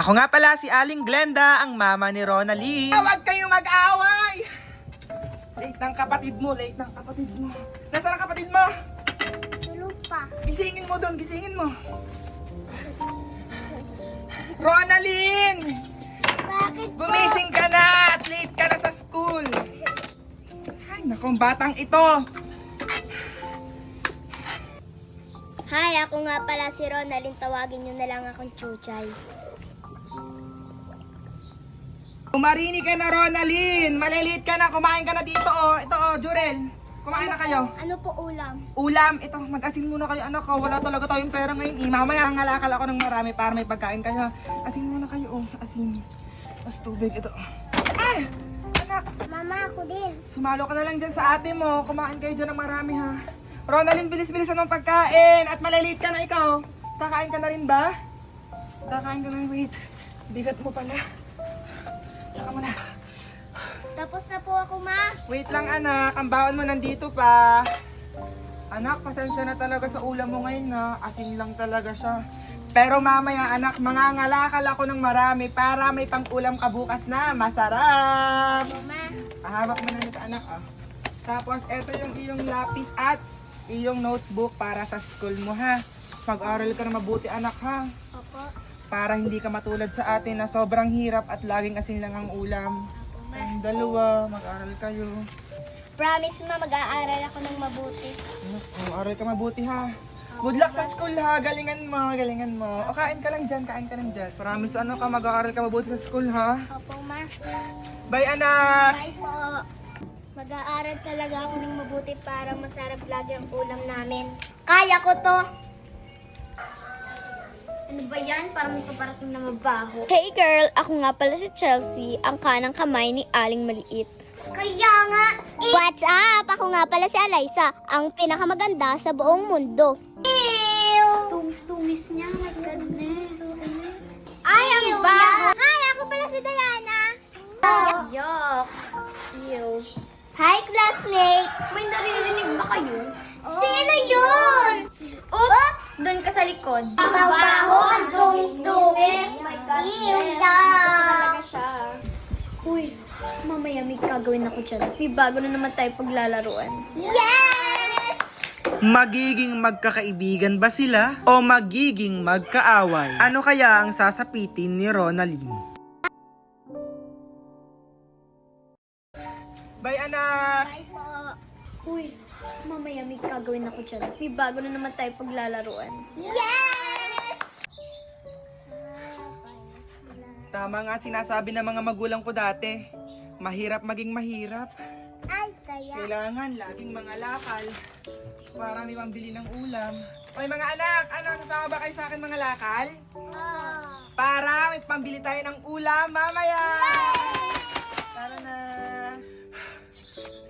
Ako nga pala si Aling Glenda, ang mama ni Ronalie. Huwag kayong mag-away! Late ng kapatid mo, late ng kapatid mo. Nasaan ang kapatid mo? Tulog pa. Gisingin mo doon, gisingin mo. Ronalie! Bakit po? Gumising ka na at late ka na sa school. Ay, naku, batang ito. Hi, ako nga pala si Ronaldin. Tawagin niyo na lang akong Chuchay. Umarinig ka na, Ronalie. Malilate ka na, kumain ka na dito, oh. Ito, oh, Jurel. Kumain na kayo. Ano po ulam? Ulam, ito, mag-asin muna kayo, anak ko. Wala talaga tayong pera ngayon. Mamaya ngalakal ako ng marami para may pagkain kayo. Asin muna kayo, oh. Asin. As tubig, ito. Ay! Anak! Mama, ako din. Sumalo ka na lang dyan sa ate mo. Kumain kayo dyan ng marami, ha. Ronalie, bilis-bilisan ng pagkain. At malilate ka na ikaw. Kakain ka na rin ba? Kakain ka na rin, wait. Bigat mo pala. Tsaka mo na. Tapos na po ako, ma. Wait lang, anak. Ang baon mo nandito pa. Anak, pasensya na talaga sa ulam mo ngayon, na. Asin lang talaga siya. Pero mamaya, anak, mangangalakal ako ng marami para may pang-ulam ka bukas na. Masarap! Mama. Hawak mo na nito, anak, ah. Tapos, eto yung iyong lapis at iyong notebook para sa school mo, ha. Pag-aral ka na mabuti, anak, ha. Opo. Para hindi ka matulad sa atin na sobrang hirap at laging asin lang ang ulam. Ang dalawa, mag-aral kayo. Promise, ma, mag-aaral ako ng mabuti. Aral ka mabuti, ha. Good luck sa school, ha. Galingan mo, galingan mo. O, kain ka lang dyan, kain ka lang dyan. Promise, ano ka, mag-aaral ka mabuti sa school, ha. Opo, ma. Bye, anak! Bye po. Mag-aaral talaga ako ng mabuti para masarap lagi ang ulam namin. Kaya ko to! Ano ba yan? Parang may paparating na mabaho. Hey girl, ako nga pala si Chelsea, ang kanang kamay ni Aling Maliit. Kaya nga, What's up? Ako nga pala si Alaysa, ang pinakamaganda sa buong mundo. Tumis-tumis niya. My goodness. Ay, ang baho. Hi, ako pala si Diana. Yuck! Ew. Hi, classmate. May naririnig ba kayo? Sino yun? Oops! Doon ka sa likod. Babaho, ang dungis-dungis. Ew, Talaga siya. Uy, mamaya may gagawin ako dyan. May bago na naman tayo paglalaruan. Yes! Magiging magkakaibigan ba sila? O magiging magkaaway? Ano kaya ang sasapitin ni Ronalie? Bye, anak! Bye po. Uy, mamaya may gagawin ako dyan. May bago na naman tayo paglalaruan. Yes! Tama nga sinasabi ng mga magulang ko dati. Mahirap maging mahirap. Ay, kaya. Kailangan laging mga lakal para may pambili ng ulam. Oy mga anak, ano, sasama ba kayo sa akin mga lakal? Para may pambili tayo ng ulam mamaya! Tara na!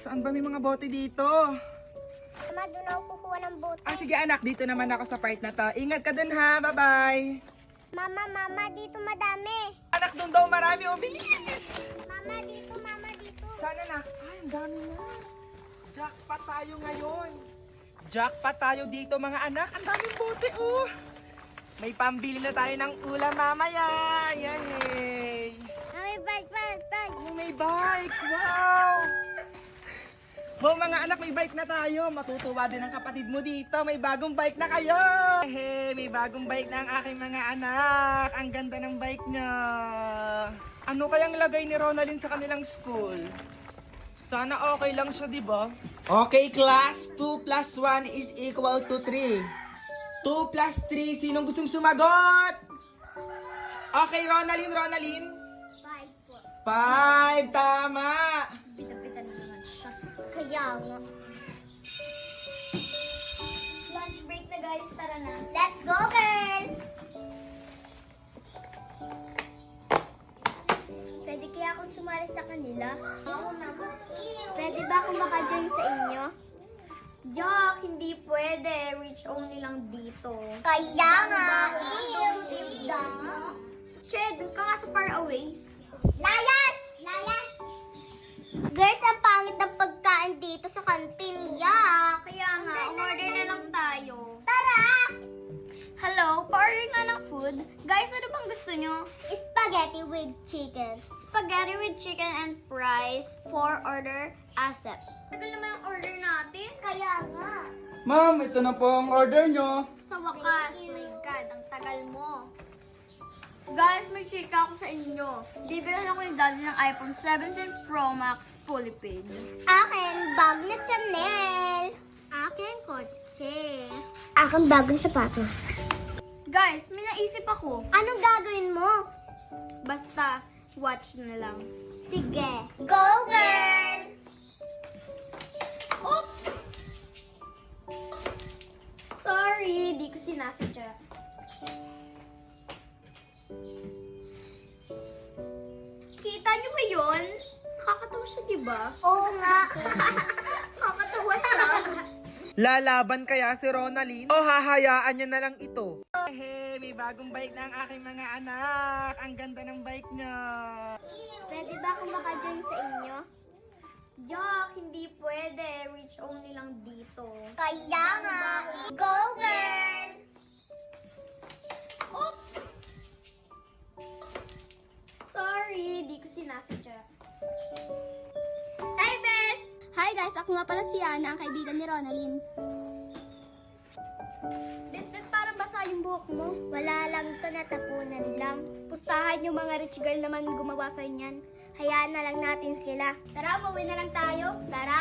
Saan ba may mga bote dito? Mama, doon ako kukuha ng bote. Ah, sige anak, dito naman ako sa part na to. Ingat ka dun ha, bye-bye! Mama, dito madami. Anak, dun daw marami, oh, bilis! Mama, dito. Saan anak? Ay, ang dami na. Jackpot tayo ngayon. Jackpot tayo dito mga anak. Ang daming bote, oh. May pambili na tayo ng ulam mamaya. Yan eh. May bike. Oh, may bike. Wow. Wow mga anak, may bike na tayo. Matutuwa din ang kapatid mo dito. May bagong bike na kayo. Hey, may bagong bike na ang aking mga anak. Ang ganda ng bike niya. Ano kayang lagay ni Ronalie sa kanilang school? Sana okay lang siya, di ba? Okay, class. 2 plus 1 is equal to 3. 2 plus 3. Sinong gustong sumagot? Okay, Ronalie. Bye po. 5. Tama. Pita-pita na naman siya. Kaya nga. Lunch break na guys, tara na. Let's go, girls! Pwede kaya akong sumali sa kanila? Oo naman. Pwede ba akong maka-join sa inyo? Yuck, hindi pwede. Reach only lang dito. Kaya nga. Che, dun ka nga sa far away. Layas! Girls, ang pangit ng pagkain dito sa kantin. Yak! Kaya nga, umorder na lang tayo. Tara! Hello, pa-order nga ng food? food. Guys, ano bang gusto nyo? Spaghetti with chicken. Spaghetti with chicken and fries. 4 order ASAP. Tagal naman ang order natin. Kaya nga. Ma'am, ito na po ang order nyo. Sa wakas, my God, ang tagal mo. Guys, may chika ako sa inyo. Bibilan ako yung daddy ng iPhone 17 Pro Max fully paid. Akin, bag na Chanel. Akin, kotse. Akin, bagong sapatos. Guys, may naisip ako. Anong gagawin mo? Basta, watch na lang. Sige. Go, girl! Oops! Sorry, di ko sinasadya. Kita niyo ba yun? Kakatawa siya, di ba? Oo nga. Kakatawa siya. Lalaban kaya si Ronalyn? O hahayaan niya na lang ito? Hey, may bagong bike na ang aking mga anak. Ang ganda ng bike niya. Pwede ba akong maka-join sa inyo? Yak, hindi pwede. Reach only lang dito. Kaya nga. Go, girl! Oops! Sorry, di ko sinasadya. Hi, Bes! Hi guys, ako nga pala si Ana, ang kaibigan ni Ronalyn. Bes, ba't parang basa yung buhok mo? Wala lang to, natapunan lang. Pustahan yung mga rich girl naman gumawa sa inyan. Hayaan na lang natin sila. Tara, umuwi na lang tayo. Tara.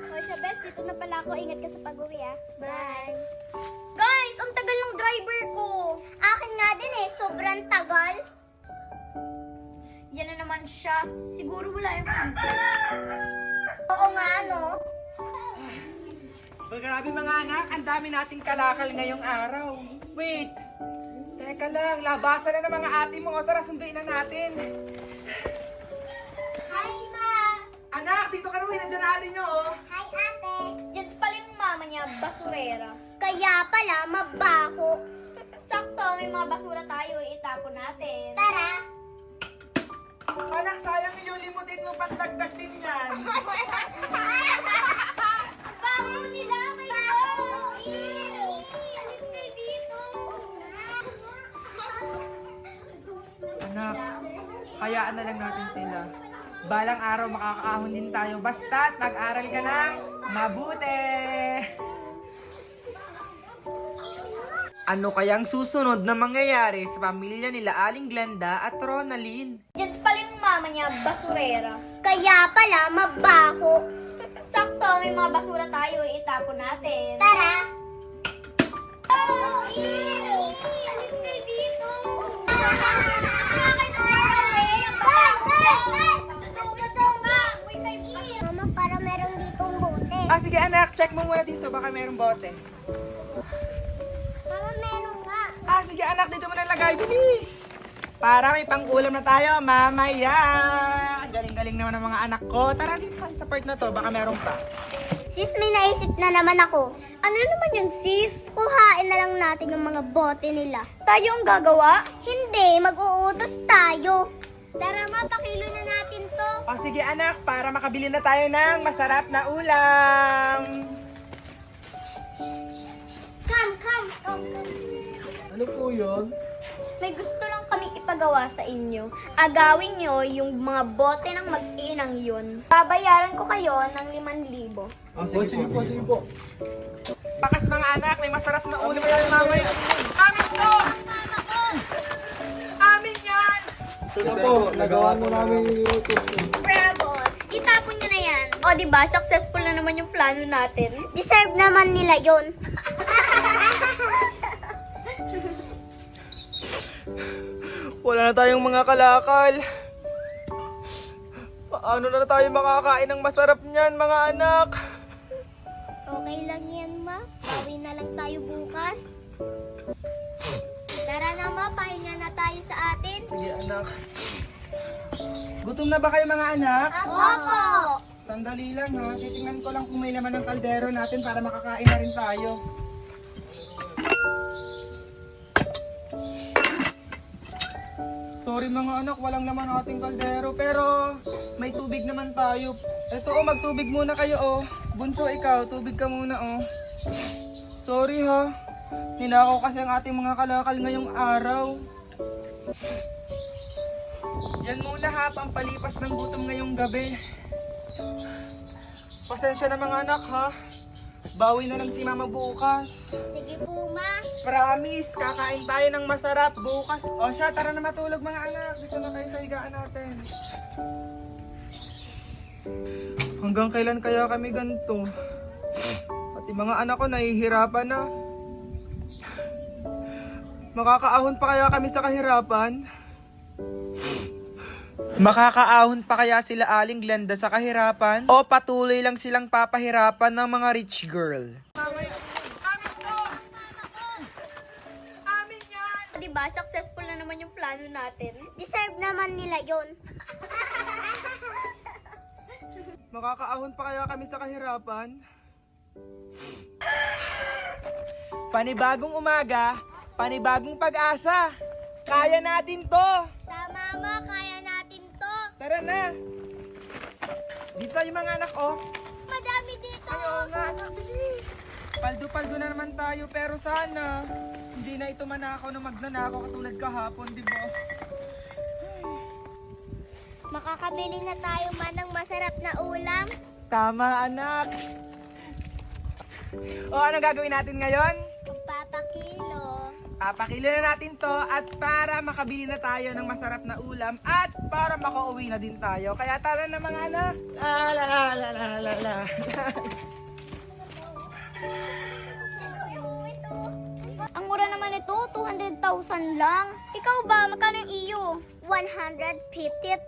O siya, Bes, dito na pala ako. Ingat ka sa pag-uwi, ah. Bye. Guys, ang tagal ng driver ko. Akin nga din eh, sobrang tagal. Yan na naman siya. Siguro wala yung sample. Oo nga, no? Grabe mga anak, ang dami nating kalakal ngayong araw. Wait, teka lang, labasan na ng mga ate mo. O tara, sunduin na natin. Hi, Ma! Anak, dito ka na, nandiyan na ate nyo, oh. Hi, ate! Yan pala yung mama niya, basurera. Kaya pala, mabaho. Sakto, may mga basura tayo, itapon natin. Tara! Anak, sayang yung limutin mo, pandagdag din yan. Bago nila, may go! Alis kayo dito! Anak, hayaan na lang natin sila. Balang araw makakaahon din tayo. Basta't mag-aral ka ng mabuti. Ano kayang susunod na mangyayari sa pamilya nila Aling Glenda at Ronalyn? Yan pala yung mama niya, basurera. Kaya pala, mabaho. Sakto, may mga basura tayo, itapon natin. Tara! Alis kayo dito! Mama, para meron ditong bote. Ah, sige anak, check mo muna dito. Baka mayroong bote. Mama, meron nga. Ah, sige anak, dito mo nalagay. Bilis! Para may pang-ulam na tayo, mamaya. Galing-galing naman ng mga anak ko. Tara dito tayo sa part na to. Baka meron pa. Sis, may naisip na naman ako. Ano naman yun, sis? Kuhain na lang natin yung mga bote nila. Tayo ang gagawa? Hindi, mag-uutos tayo. Tara ma, pakilo na natin to. O sige anak, para makabili na tayo ng masarap na ulam. Come. Ano po yun? May gusto lang kaming ipagawa sa inyo. Agawin nyo yung mga bote ng mag-inang yun. Babayaran ko kayo ng 5,000. Oh, sige po. Bakas mga anak, may masarap na ulam na mamaya. Amin to! Amin yan! Ito po, nagawa mo namin yung Bravo! Itapon nyo na yan. O, diba? Successful na naman yung plano natin. Deserve naman nila yun. Wala na tayong mga kalakal. Paano na tayo makakain ng masarap niyan, mga anak? Okay lang yan ma. Bawi na lang tayo bukas. Tara na ma, pahinga na tayo sa atin. Sige anak. Gutom na ba kayo mga anak? Opo! Sandali lang ha. Titingnan ko lang kung may laman ng kaldero natin para makakain na rin tayo. Sorry mga anak, walang laman ating kaldero. Pero may tubig naman tayo. Ito oh, magtubig muna kayo oh. Bunso ikaw, tubig ka muna oh. Sorry ha. Ninakaw kasi ang ating mga kalakal ngayong araw. Yan muna ha, pampalipas ng gutom ngayong gabi. Pasensya na mga anak ha. Bawi na lang si mama bukas. Sige po, ma. Promise, kakain tayo ng masarap bukas. O siya, tara na matulog mga anak. Dito na kayo sa higaan natin. Hanggang kailan kaya kami ganito? Pati mga anak ko nahihirapan na. Makakaahon pa kaya kami sa kahirapan? Makakaahon pa kaya sila Aling Glenda sa kahirapan? O patuloy lang silang papahirapan ng mga rich girl? Amin to! Amin yan! Diba, successful na naman yung plano natin. Deserve naman nila yun. Makakaahon pa kaya kami sa kahirapan? Panibagong umaga, panibagong pag-asa. Kaya natin to! Tama, ma. Kaya natin to. Tara na! Dito yung mga anak, oh. Madami dito. Ayaw nga, anak, bilis. Paldo-paldo na naman tayo, pero sana hindi na ito manakaw na magnanakaw katulad kahapon, di ba? Makakabili na tayo man ng masarap na ulam. Tama, anak. O, ano gagawin natin ngayon? Magpapakilo. Papakilo na natin to at para makabili na tayo ng masarap na ulam at para makauwi na din tayo. Kaya tara na mga anak. La la la la la la la. Ang mura naman ito, 200,000 lang. Ikaw ba, magkano yung iyo? 150,000.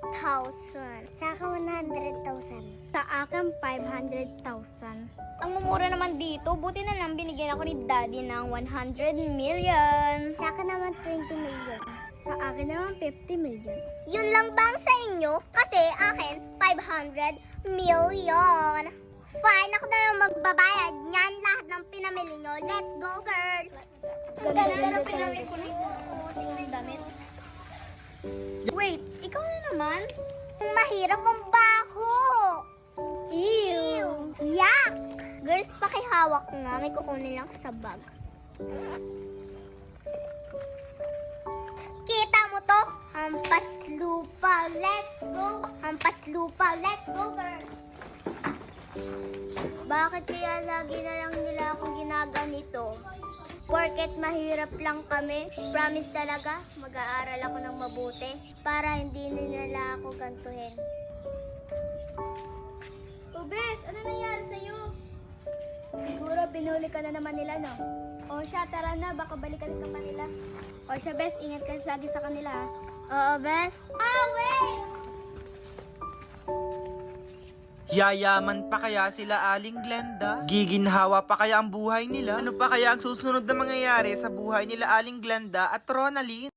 Sa akin, 100,000. Sa akin, 500,000. Ang mumura naman dito, buti na lang binigyan ako ni Daddy ng 100 million. Sa akin naman, 20 million. Sa akin naman, 50 million. Yun lang bang sa inyo? Kasi akin, 500 million. Fine, ako na lang magbabayad niyan lahat ng pinamili nyo. Let's go, girls! Ang ganda na pinamili ko na yung damit. Wait, ikaw na naman? Ang mahirap ang baho! Ew! Yuck! Girls, pakihawak nga. May kukunin lang sa bag. Kita mo to? Hampas lupa. Let's go! Hampas lupa. Let's go, girls! Bakit kaya lagi na lang nila akong ginaganito? Porket mahirap lang kami, promise talaga, mag-aaral ako ng mabuti para hindi nila ako gantuhin. O Bes, ano nangyari sa'yo? Siguro pinuli ka na naman nila, no? O siya, tara na, baka balikan ka pa nila. O siya, Bes, ingat ka lagi sa kanila, ha? Oo, Bes. Wait! Yayaman pa kaya sila Aling Glenda? Giginhawa pa kaya ang buhay nila? Ano pa kaya ang susunod na mangyayari sa buhay nila Aling Glenda at Ronalyn?